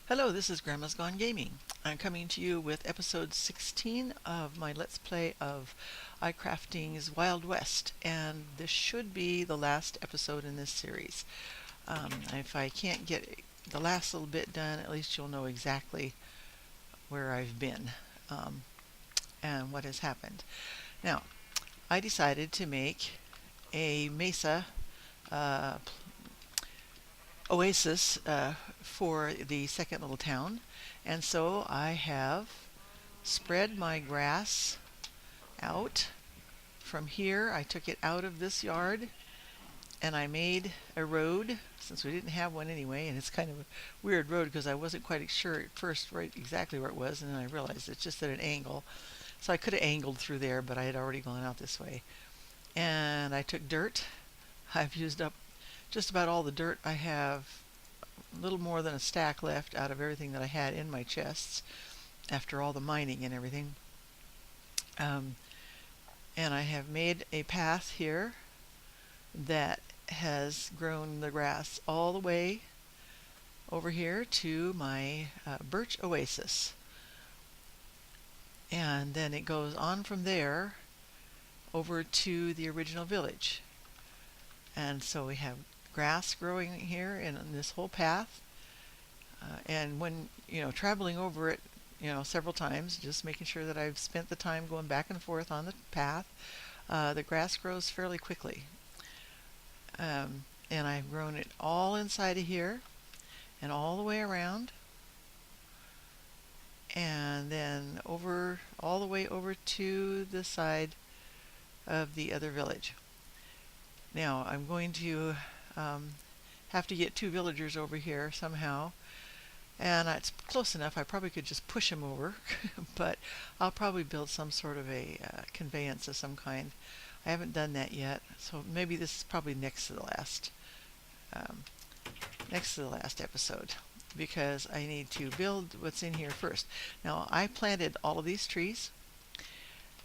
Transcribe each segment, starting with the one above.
Hello, this is Grandma's Gone Gaming. I'm coming to you with episode 16 of my Let's Play of iCrafting's Wild West, and this should be the last episode in this series. If I can't get the last little bit done, at least you'll know exactly where I've been and what has happened. Now, I decided to make a mesa uh, oasis for the second little town, and so I have spread my grass out from here. I took it out of this yard and I made a road since we didn't have one anyway, and it's kind of a weird road because I wasn't quite sure at first right exactly where it was, and then I realized it's just at an angle. So I could have angled through there, but I had already gone out this way. And I took dirt. I've used up just about all the dirt. I have a little more than a stack left out of everything that I had in my chests after all the mining and everything. And I have made a path here that has grown the grass all the way over here to my birch oasis. And then it goes on from there over to the original village. And so we have grass growing here in this whole path. And when, traveling over it, several times, just making sure that I've spent the time going back and forth on the path, the grass grows fairly quickly. And I've grown it all inside of here and all the way around, and then over all the way over to the side of the other village. Now I'm going to have to get 2 villagers over here somehow, and it's close enough I probably could just push them over but I'll probably build some sort of a conveyance of some kind. I haven't done that yet, so maybe this is probably next to the last episode, because I need to build what's in here first. Now I planted all of these trees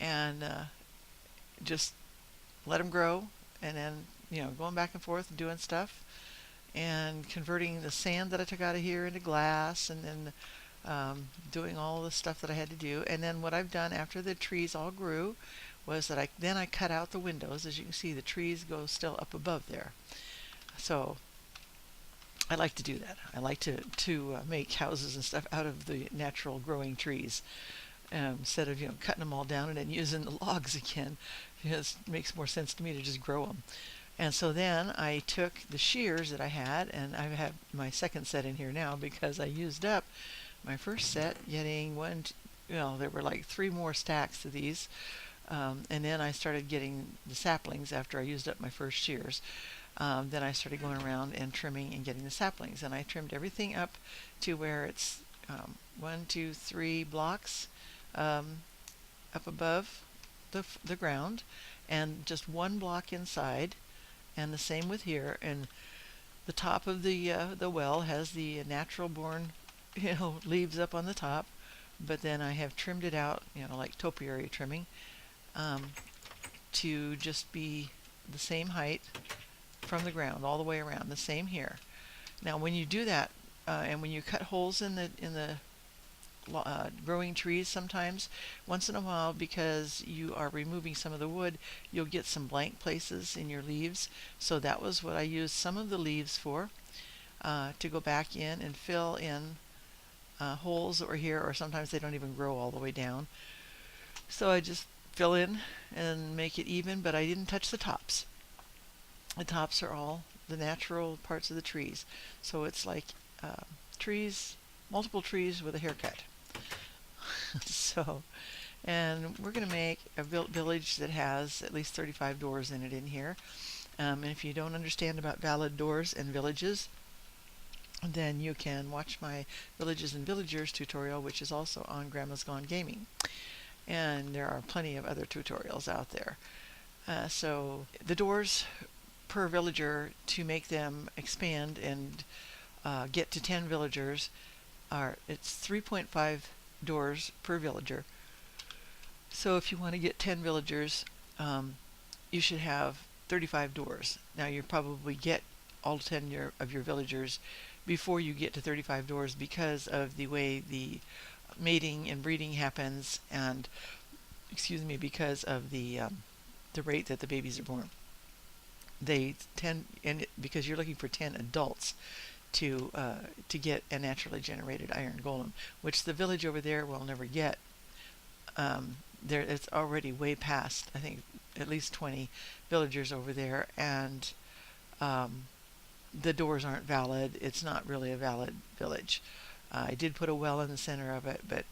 and just let them grow, and then going back and forth and doing stuff and converting the sand that I took out of here into glass, and then doing all the stuff that I had to do. And then what I've done after the trees all grew was that I cut out the windows. As you can see, the trees go still up above there. So I like to do that. I like to make houses and stuff out of the natural growing trees, instead of cutting them all down and then using the logs again. It makes more sense to me to just grow them. And so then I took the shears that I had, and I have my second set in here now because I used up my first set, getting there were like 3 more stacks of these. And then I started getting the saplings after I used up my first shears. Then I started going around and trimming and getting the saplings, and I trimmed everything up to where it's 1, 2, 3 blocks up above the ground, and just 1 block inside. And the same with here. And the top of the well has the natural born leaves up on the top, but then I have trimmed it out, like topiary trimming, to just be the same height from the ground all the way around. The same here. Now when you do that, and when you cut holes in the growing trees, sometimes once in a while, because you are removing some of the wood, you'll get some blank places in your leaves. So that was what I used some of the leaves for, to go back in and fill in holes that were here, or sometimes they don't even grow all the way down. So I just fill in and make it even, but I didn't touch the tops. The tops are all the natural parts of the trees. So it's like multiple trees with a haircut. So, and we're going to make a village that has at least 35 doors in it in here. And if you don't understand about valid doors and villages, then you can watch my Villages and Villagers tutorial, which is also on Grandma's Gone Gaming. And there are plenty of other tutorials out there. So the doors per villager, to make them expand and get to 10 villagers, it's 3.5 doors per villager. So if you want to get 10 villagers, you should have 35 doors. Now you probably get all 10 of your villagers before you get to 35 doors because of the way the mating and breeding happens, and excuse me, because of the rate that the babies are born. They tend, and because you're looking for 10 adults to get a naturally generated iron golem, which the village over there will never get. There, it's already way past, I think, at least 20 villagers over there, and the doors aren't valid. It's not really a valid village. I did put a well in the center of it, but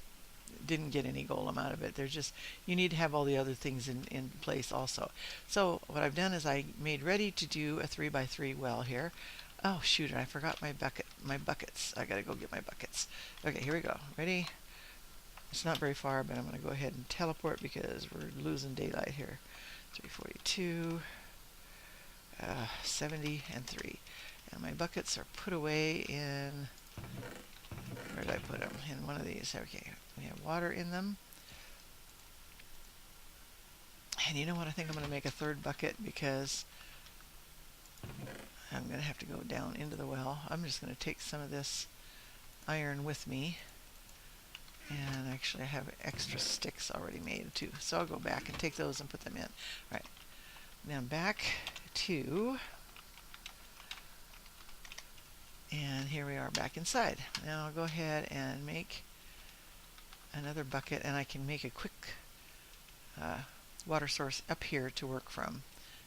didn't get any golem out of it. There's just, you need to have all the other things in place also. So what I've done is I made ready to do a 3x3 well here. Oh shoot, I forgot my buckets. I gotta go get my buckets. Okay, here we go. Ready? It's not very far, but I'm gonna go ahead and teleport because we're losing daylight here. 342, 70, and 3. And my buckets are put away in, where did I put them? In one of these. Okay, we have water in them. And you know what? I think I'm going to make a third bucket because I'm going to have to go down into the well. I'm just going to take some of this iron with me. And actually I have extra sticks already made too. So I'll go back and take those and put them in. All right. Now back to, and here we are back inside. Now I'll go ahead and make another bucket, and I can make a quick water source up here to work from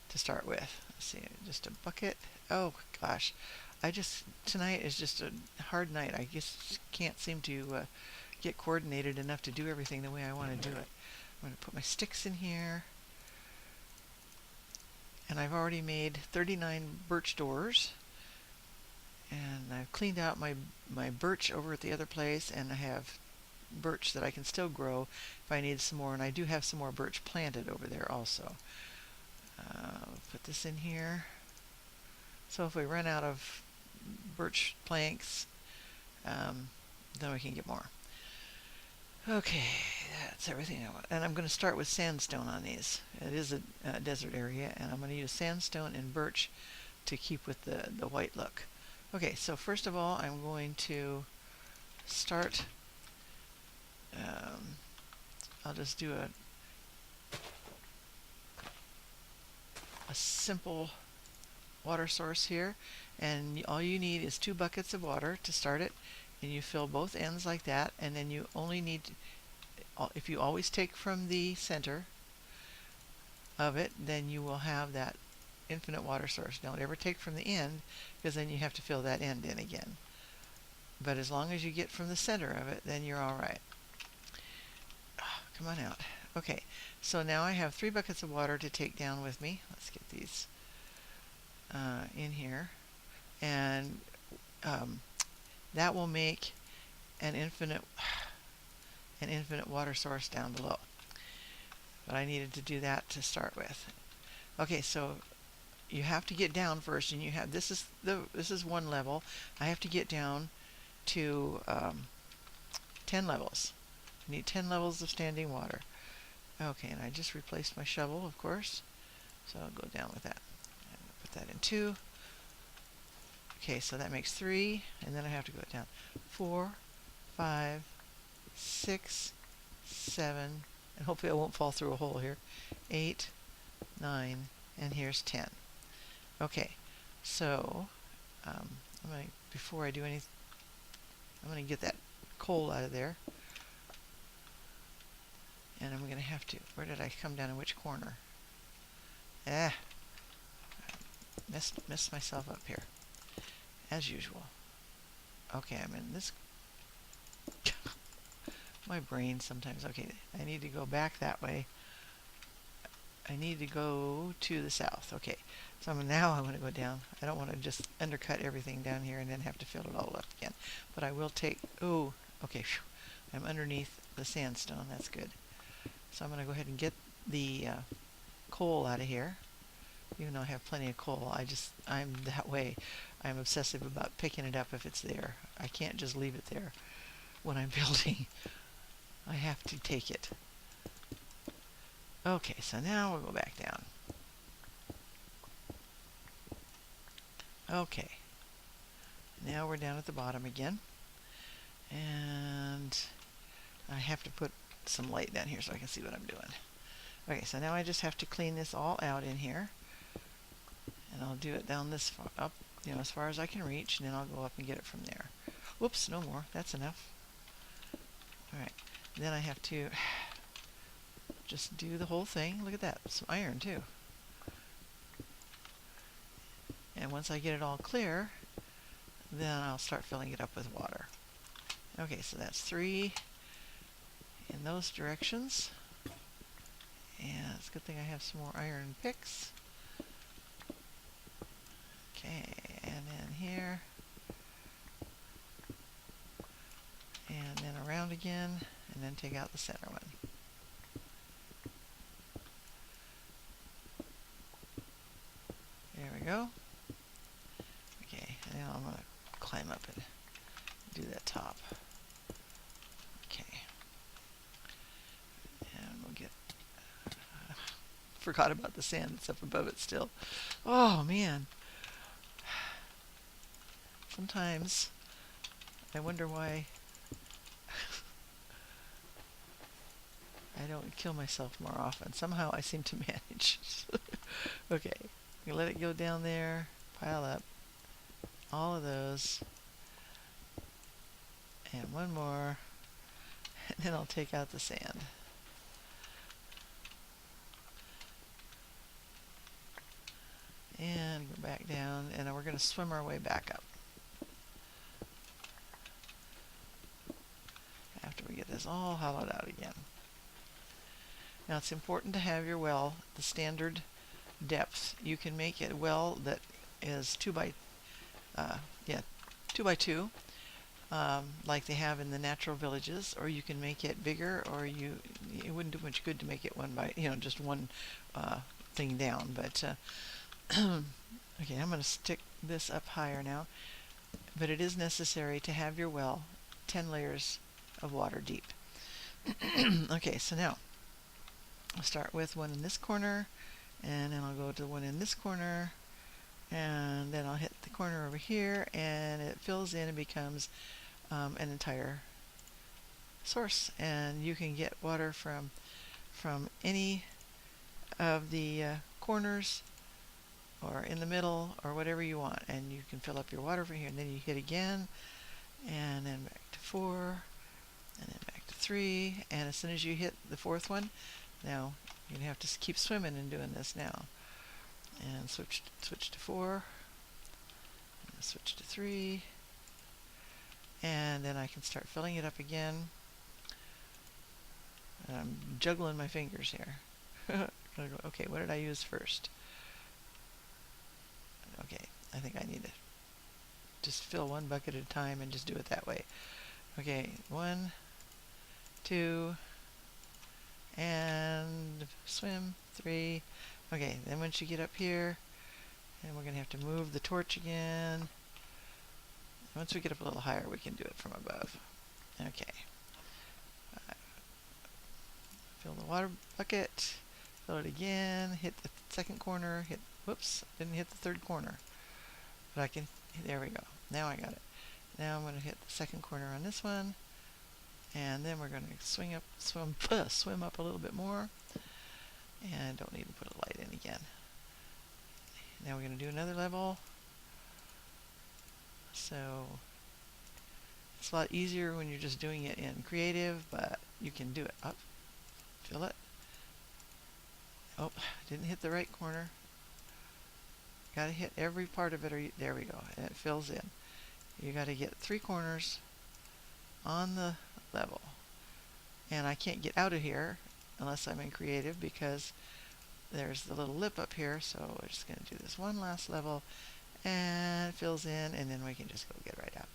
to start with. Let's see, just a bucket. Oh gosh, tonight is just a hard night. I just can't seem to get coordinated enough to do everything the way I want to do it. I'm going to put my sticks in here, and I've already made 39 birch doors, and I've cleaned out my birch over at the other place, and I have birch that I can still grow if I need some more, and I do have some more birch planted over there also. Put this in here. So if we run out of birch planks, then we can get more. Okay, that's everything I want. And I'm going to start with sandstone on these. It is a desert area, and I'm going to use sandstone and birch to keep with the white look. Okay, so first of all, I'm going to start, I'll just do a simple water source here, and all you need is 2 buckets of water to start it, and you fill both ends like that, and then you only need, if you always take from the center of it, then you will have that infinite water source. Don't ever take from the end, because then you have to fill that end in again. But as long as you get from the center of it, then you're all right. Come on out. Okay, so now I have 3 buckets of water to take down with me. Let's get these in here, and that will make an infinite water source down below. But I needed to do that to start with. Okay, so you have to get down first, and you have this is 1 level. I have to get down to 10 levels. I need 10 levels of standing water. Okay, and I just replaced my shovel, of course, so I'll go down with that. And put that in 2. Okay, so that makes 3, and then I have to go down 4, 5, 6, 7, and hopefully I won't fall through a hole here. 8, 9, and here's 10. Okay, so before I do anything, I'm going to get that coal out of there. And I'm going to have to, where did I come down in which corner? Messed myself up here, as usual. Okay, I'm in this, my brain sometimes, okay, I need to go back that way. I need to go to the south. Okay, so now I'm going to go down. I don't want to just undercut everything down here and then have to fill it all up again. But I will take, oh, okay, I'm underneath the sandstone, that's good. So I'm going to go ahead and get the coal out of here. Even though I have plenty of coal, I'm that way. I'm obsessive about picking it up if it's there. I can't just leave it there when I'm building. I have to take it. Okay, so now we'll go back down. Okay. Now we're down at the bottom again, and I have to put some light down here so I can see what I'm doing. Okay, so now I just have to clean this all out in here, and I'll do it down this far up, as far as I can reach, and then I'll go up and get it from there. Whoops, no more. That's enough. All right, then I have to just do the whole thing. Look at that, some iron too. And once I get it all clear, then I'll start filling it up with water. Okay, so that's 3 in those directions. And it's a good thing I have some more iron picks. Okay, and then here. And then around again, and then take out the center one. There we go. Okay, and now I'm going to climb up and do that top. Okay. And we'll get... forgot about the sand that's up above it still. Oh, man. Sometimes I wonder why I don't kill myself more often. Somehow I seem to manage. Okay, I'm going to let it go down there, pile up all of those, and one more, and then I'll take out the sand. And go back down, and then we're going to swim our way back up after we get this all hollowed out again. Now it's important to have your well the standard depth. You can make a well that is 2 by 2, like they have in the natural villages, or you can make it bigger, or it wouldn't do much good to make it just one thing down. But okay, I'm going to stick this up higher now. But it is necessary to have your well 10 layers of water deep. Okay, so now I'll start with one in this corner, and then I'll go to one in this corner, and then I'll hit the corner over here, and it fills in and becomes an entire source. And you can get water from any of the corners or in the middle or whatever you want, and you can fill up your water from here, and then you hit again, and then back to 4, and then back to 3, and as soon as you hit the 4th one, now you're going to have to keep swimming and doing this now. And switch to 4, and switch to 3, and then I can start filling it up again. And I'm juggling my fingers here. Okay, what did I use first? Okay, I think I need to just fill one bucket at a time and just do it that way. Okay, 1, 2, and swim, 3. Okay, then once you get up here, and we're going to have to move the torch again. Once we get up a little higher, we can do it from above. Okay. Fill the water bucket, fill it again, hit the second corner, whoops, didn't hit the 3rd corner. But I can, there we go. Now I got it. Now I'm going to hit the 2nd corner on this one, and then we're going to swim up a little bit more, and don't need to put a light in again. Now we're going to do another level. So it's a lot easier when you're just doing it in creative, but you can do it. Up, fill it. Oh, didn't hit the right corner. Got to hit every part of it, there we go, and it fills in. You got to get 3 corners on the level, and I can't get out of here unless I'm in creative, because there's the little lip up here. So we're just going to do this one last level, and it fills in, and then we can just go get right out.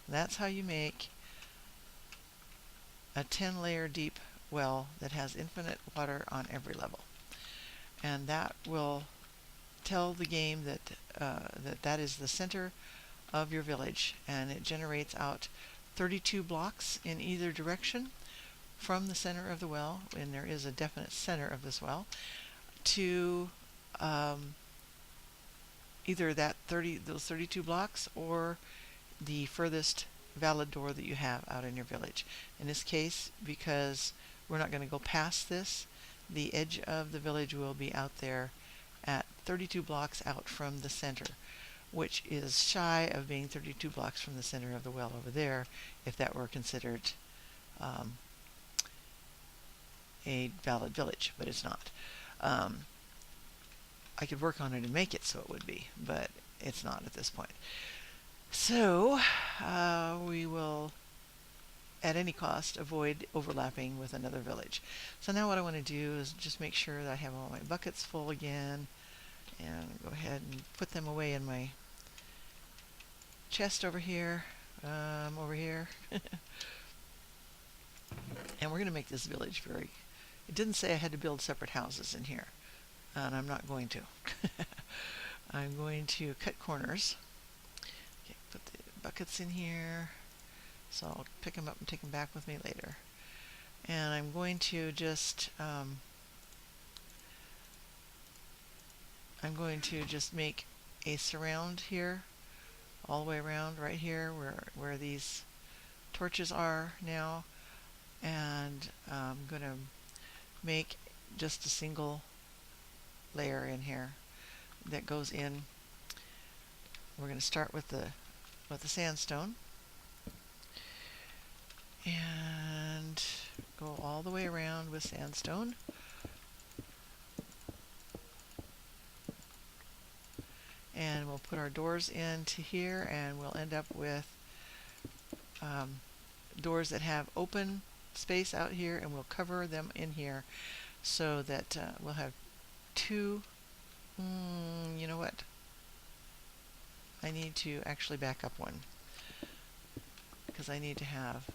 And that's how you make a 10-layer deep well that has infinite water on every level. And that will tell the game that that is the center of your village, and it generates out 32 blocks in either direction from the center of the well, and there is a definite center of this well, to either those 32 blocks, or the furthest valid door that you have out in your village. In this case, because we're not going to go past this, the edge of the village will be out there at 32 blocks out from the center, which is shy of being 32 blocks from the center of the well over there, if that were considered a valid village, but it's not. I could work on it and make it so it would be, but it's not at this point. So we will, at any cost, avoid overlapping with another village. So now what I want to do is just make sure that I have all my buckets full again, and go ahead and put them away in my chest over here. Over here. And we're going to make this village very... It didn't say I had to build separate houses in here, and I'm not going to. I'm going to cut corners. Okay, put the buckets in here, so I'll pick them up and take them back with me later. And I'm going to just make a surround here, all the way around right here where these torches are now, and I'm going to make just a single layer in here that goes in. We're going to start with the sandstone and go all the way around with sandstone. And we'll put our doors into here, and we'll end up with doors that have open space out here, and we'll cover them in here so that we'll have two. You know what? I need to actually back up one, because I need to have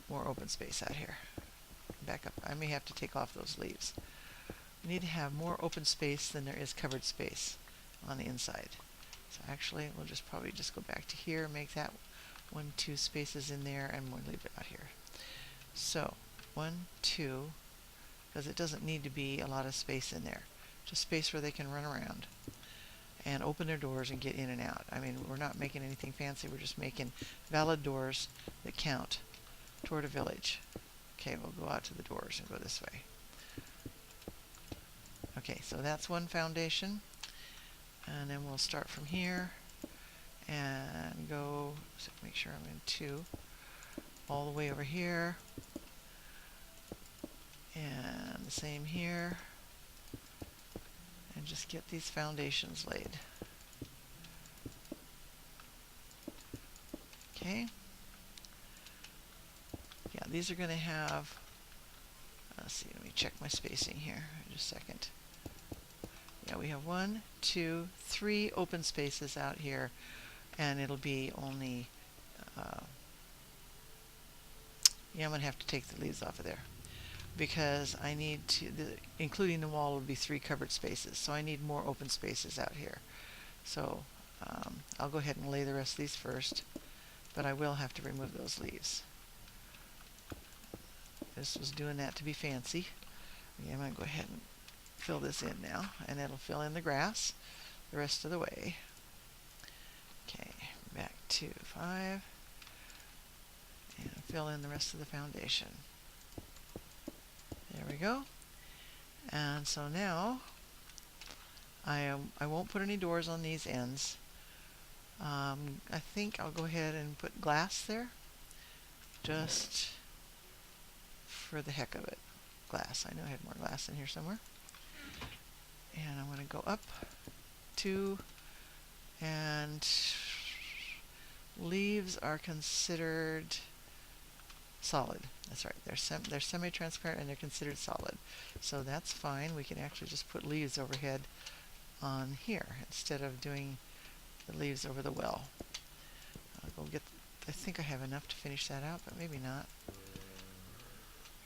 more open space out here. Back up. I may have to take off those leaves. We need to have more open space than there is covered space on the inside. So actually, we'll just probably just go back to here, make that 1, 2 spaces in there, and we'll leave it out here. So 1, 2, because it doesn't need to be a lot of space in there. Just space where they can run around and open their doors and get in and out. I mean, we're not making anything fancy. We're just making valid doors that count toward a village. Okay, we'll go out to the doors and go this way. Okay, so that's one foundation. And then we'll start from here and go, so make sure I'm in 2, all the way over here. And the same here. And just get these foundations laid. Okay. Yeah, these are going to have, let's see, let me check my spacing here just a second. Yeah, we have 1, 2, 3 open spaces out here, and it'll be only, yeah, I'm going to have to take the leaves off of there, because I need to, including the wall, will be 3 covered spaces, so I need more open spaces out here. So I'll go ahead and lay the rest of these first, but I will have to remove those leaves. This was doing that to be fancy. Okay, I'm going to go ahead and fill this in now, and it'll fill in the grass the rest of the way. Okay, back to 5, and fill in the rest of the foundation. There we go. And so now I won't put any doors on these ends. I think I'll go ahead and put glass there, just for the heck of it. Glass. I know I had more glass in here somewhere. And I'm going to go up 2, and leaves are considered solid. That's right. They're semi-transparent and they're considered solid. So that's fine. We can actually just put leaves overhead on here instead of doing the leaves over the well. I'll go get, I think I have enough to finish that out, but maybe not.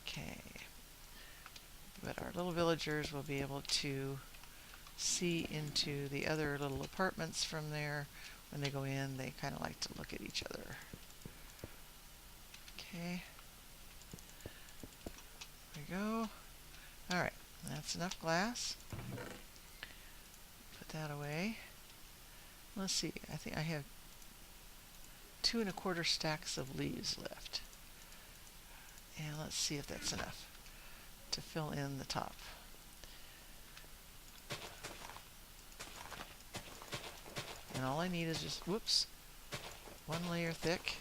Okay. But our little villagers will be able to see into the other little apartments from there. When they go in, they kind of like to look at each other. Okay. There we go. Alright, that's enough glass. Put that away. Let's see, I think I have 2¼ stacks of leaves left. And let's see if that's enough to fill in the top. And all I need is just, whoops, 1 layer thick.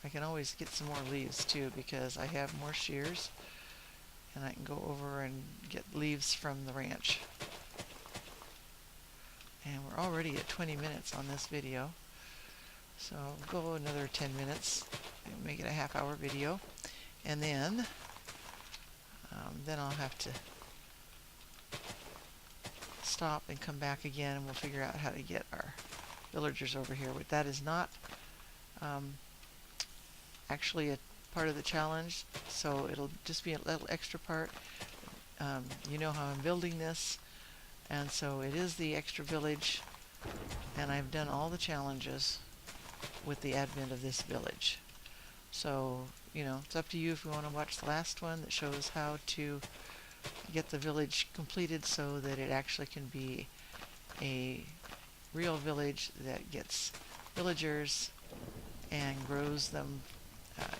I can always get some more leaves too because I have more shears, and I can go over and get leaves from the ranch. And we're already at 20 minutes on this video, so I'll go another 10 minutes and make it a half-hour video, and then I'll have to stop and come back again, and we'll figure out how to get our villagers over here. But that is not actually a part of the challenge, so it'll just be a little extra part. You know how I'm building this, and so it is the extra village, and I've done all the challenges with the advent of this village. So, you know, it's up to you if you want to watch the last one that shows how to get the village completed so that it actually can be a real village that gets villagers and grows them,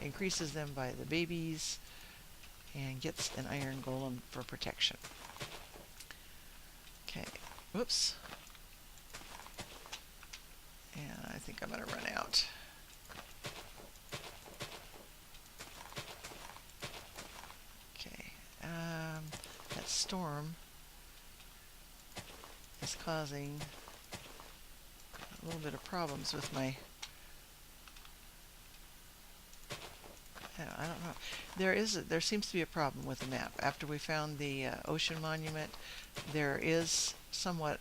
increases them by the babies, and gets an iron golem for protection. Okay, whoops. And I think I'm going to run out. Okay, that storm is causing a little bit of problems with my, I don't know. There seems to be a problem with the map. After we found the ocean monument, there is somewhat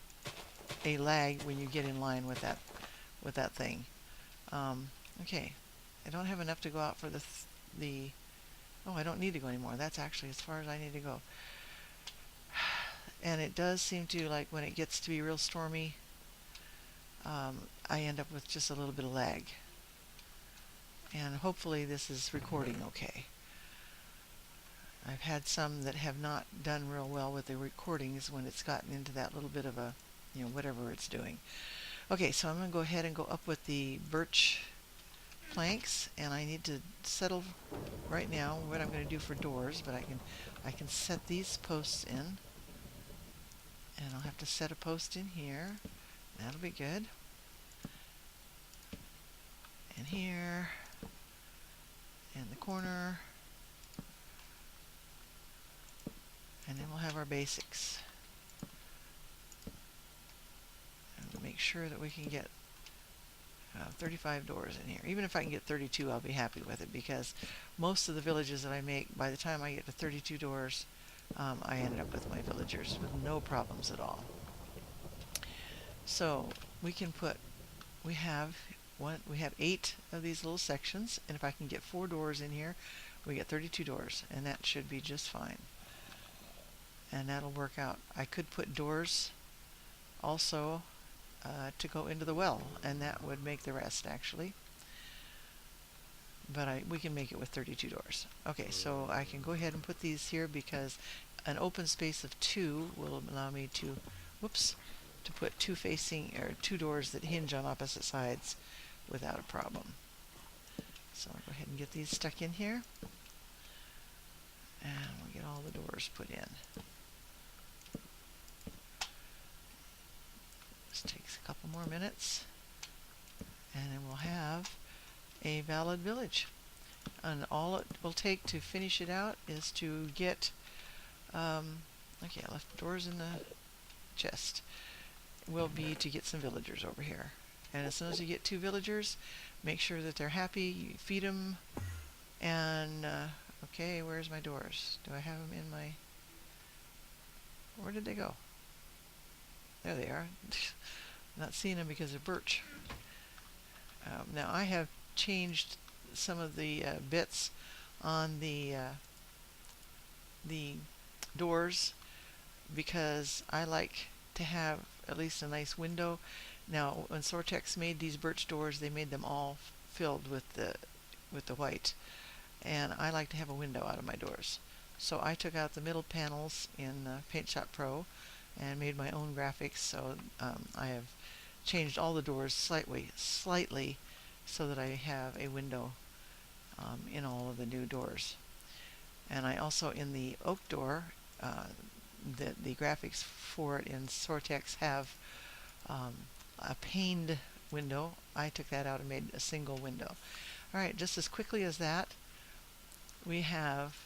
a lag when you get in line with that thing. Okay, I don't have enough to go out for the oh, I don't need to go anymore. That's actually as far as I need to go. And it does seem to, like, when it gets to be real stormy, I end up with just a little bit of lag. And hopefully this is recording okay. I've had some that have not done real well with the recordings when it's gotten into that little bit of a, you know, whatever it's doing. Okay, so I'm going to go ahead and go up with the birch planks, and I need to settle right now what I'm going to do for doors, but I can set these posts in, and I'll have to set a post in here. That'll be good. And here, and the corner, and then we'll have our basics. And make sure that we can get 35 doors in here. Even if I can get 32, I'll be happy with it, because most of the villages that I make, by the time I get to 32 doors, I ended up with my villagers with no problems at all. So we can put, we have 8 of these little sections, and if I can get 4 doors in here, we get 32 doors, and that should be just fine. And that'll work out. I could put doors also to go into the well, and that would make the rest, actually. But we can make it with 32 doors. Okay, so I can go ahead and put these here, because an open space of 2 will allow me to, whoops, to put 2 doors that hinge on opposite sides without a problem. So I'll go ahead and get these stuck in here, and we'll get all the doors put in. This takes a couple more minutes, and then we'll have a valid village. And all it will take to finish it out is to get, okay, I left the doors in the chest, will be to get some villagers over here. And as soon as you get 2 villagers, make sure that they're happy, you feed them, and, okay, where's my doors? Do I have them in my, where did they go? There they are. Not seeing them because of birch. Now I have changed some of the bits on the doors, because I like to have at least a nice window. Now, when Soartex made these birch doors, they made them all filled with the white, and I like to have a window out of my doors. So I took out the middle panels in Paint Shop Pro and made my own graphics. So I have changed all the doors slightly so that I have a window in all of the new doors. And I also, in the oak door, the graphics for it in Soartex have um, a paned window. I took that out and made a single window. All right, just as quickly as that, we have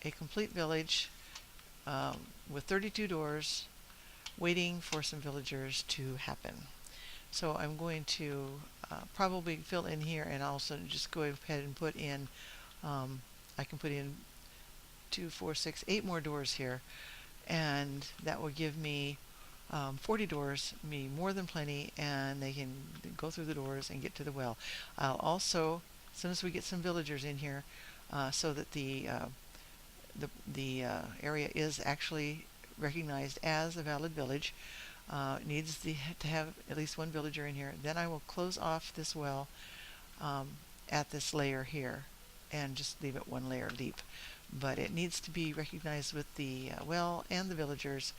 a complete village with 32 doors waiting for some villagers to happen. So I'm going to probably fill in here and also just go ahead and put in, I can put in 2, 4, 6, 8 more doors here, and that will give me 40 doors, me more than plenty, and they can go through the doors and get to the well. I'll also, as soon as we get some villagers in here, so that the area is actually recognized as a valid village, it needs to have at least one villager in here. Then I will close off this well at this layer here and just leave it one layer deep. But it needs to be recognized with the well and the villagers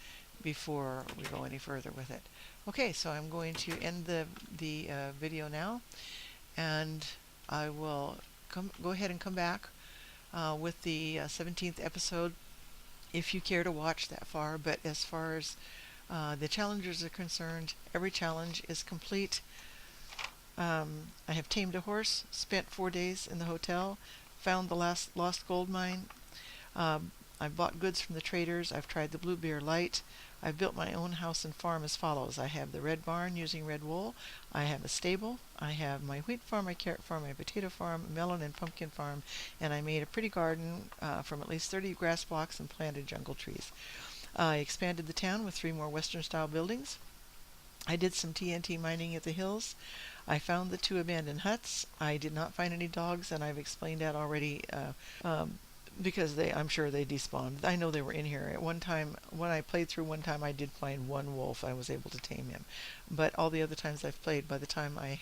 before we go any further with it. Okay, so I'm going to end the video now, and I will go ahead and come back with the 17th episode if you care to watch that far. But as far as the challengers are concerned, every challenge is complete. I have tamed a horse, spent 4 days in the hotel, found the last lost gold mine. I've bought goods from the traders. I've tried the Blue Bear Light. I've built my own house and farm as follows. I have the red barn using red wool. I have a stable. I have my wheat farm, my carrot farm, my potato farm, melon and pumpkin farm, and I made a pretty garden from at least 30 grass blocks and planted jungle trees. I expanded the town with 3 more Western-style buildings. I did some TNT mining at the hills. I found the 2 abandoned huts. I did not find any dogs, and I've explained that already because I'm sure they despawned. I know they were in here. At one time, when I played through one time, I did find 1 wolf. I was able to tame him. But all the other times I've played, by the time I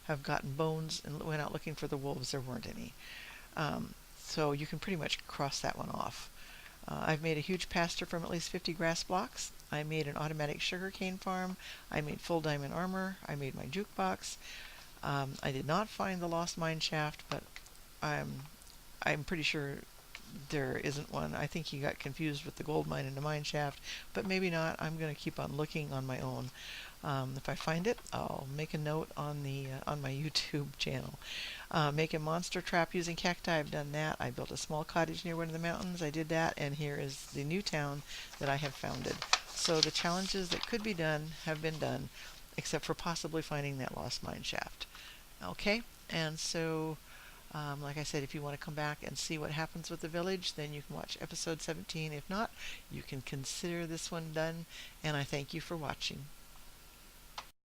have gotten bones and went out looking for the wolves, there weren't any. So you can pretty much cross that one off. I've made a huge pasture from at least 50 grass blocks. I made an automatic sugarcane farm. I made full diamond armor. I made my jukebox. I did not find the lost mine shaft, but I'm pretty sure there isn't one. I think he got confused with the gold mine and the mine shaft, but maybe not. I'm going to keep on looking on my own. If I find it, I'll make a note on my YouTube channel. Make a monster trap using cacti. I've done that. I built a small cottage near one of the mountains. I did that, and here is the new town that I have founded. So the challenges that could be done have been done, except for possibly finding that lost mine shaft. Okay, and so like I said, if you want to come back and see what happens with the village, then you can watch episode 17. If not, you can consider this one done, and I thank you for watching.